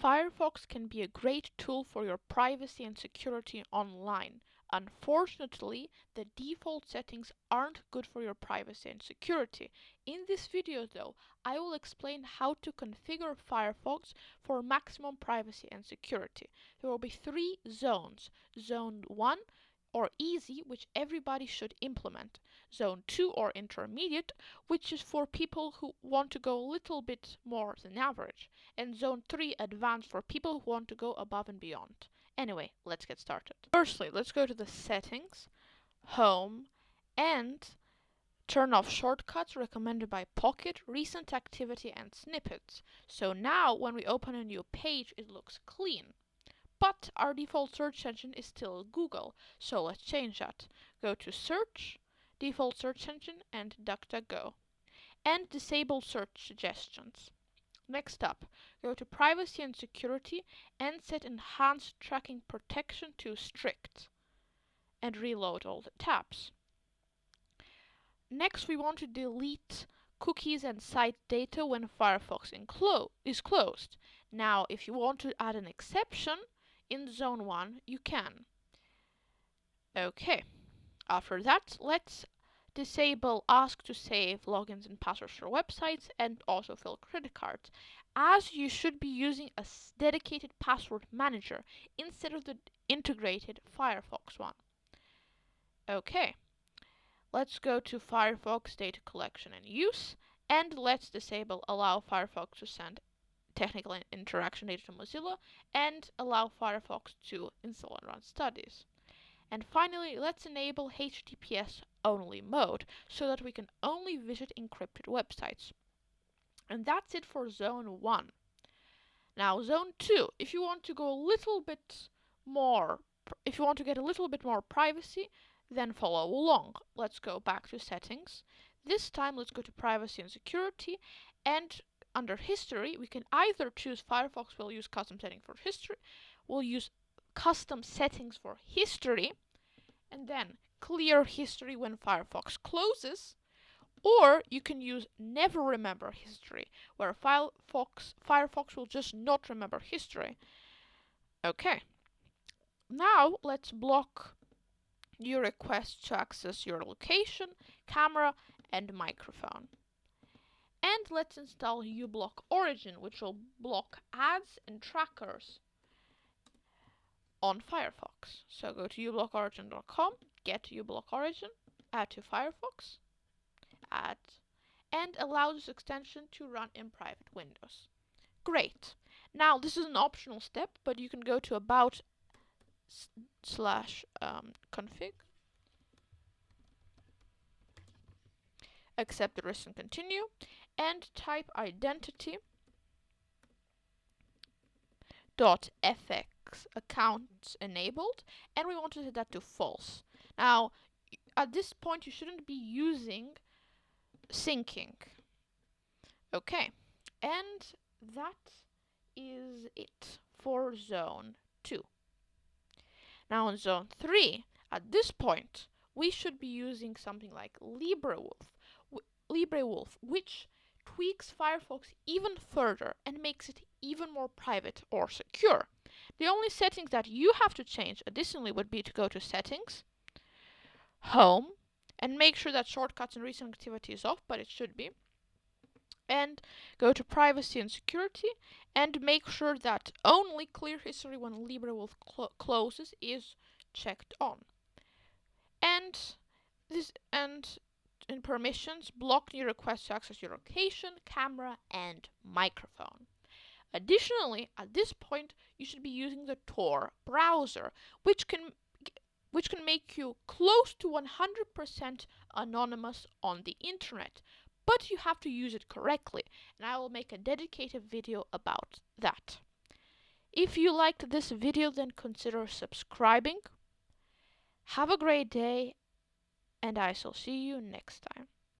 Firefox can be a great tool for your privacy and security online. Unfortunately, the default settings aren't good for your privacy and security. In this video though, I will explain how to configure Firefox for maximum privacy and security. There will be 3 zones. Zone 1 or easy, which everybody should implement. Zone 2 or intermediate, which is for people who want to go a little bit more than average. And Zone 3 advanced for people who want to go above and beyond. Anyway, let's get started. Firstly, let's go to the settings, home, and turn off shortcuts recommended by Pocket, recent activity, and snippets. So now when we open a new page, it looks clean. But our default search engine is still Google, so let's change that. Go to Search, Default Search Engine, and DuckDuckGo. And disable search suggestions. Next up, go to Privacy and Security and set Enhanced Tracking Protection to Strict. And reload all the tabs. Next, we want to delete cookies and site data when Firefox is closed. Now, if you want to add an exception, in Zone 1, you can. Okay, after that, let's disable Ask to Save logins and passwords for websites and autofill credit cards, as you should be using a dedicated password manager instead of the integrated Firefox one. Okay, let's go to Firefox data collection and use, and let's disable Allow Firefox to send technical interaction data to Mozilla, and allow Firefox to install and run studies. And finally, let's enable HTTPS only mode so that we can only visit encrypted websites. And that's it for Zone 1. Now, Zone 2, if you want to go a little bit more, if you want to get a little bit more privacy, then follow along. Let's go back to settings. This time, let's go to privacy and security, and under history, we can either choose Firefox will use custom setting for history, we'll use custom settings for history, and then clear history when Firefox closes, or you can use never remember history, where Firefox will just not remember history. Okay, now let's block your request to access your location, camera, and microphone. And let's install uBlock Origin, which will block ads and trackers on Firefox. So go to ublockorigin.com, get uBlock Origin, add to Firefox, add, and allow this extension to run in private windows. Great. Now this is an optional step, but you can go to about/config, accept the risks and continue, and type identity.fx accounts enabled, and we want to set that to false. Now, at this point, you shouldn't be using syncing. Okay, and that is it for Zone 2. Now, in Zone 3, at this point, we should be using something like LibreWolf, which tweaks Firefox even further and makes it even more private or secure. The only settings that you have to change additionally would be to go to Settings, Home, and make sure that shortcuts and recent activity is off, but it should be. And go to Privacy and Security and make sure that only clear history when LibreWolf closes is checked on. And in permissions, block new requests to access your location, camera, and microphone. Additionally, at this point, you should be using the Tor browser, which can make you close to 100% anonymous on the internet, but you have to use it correctly, and I will make a dedicated video about that. If you liked this video, then consider subscribing. Have a great day, and I shall see you next time.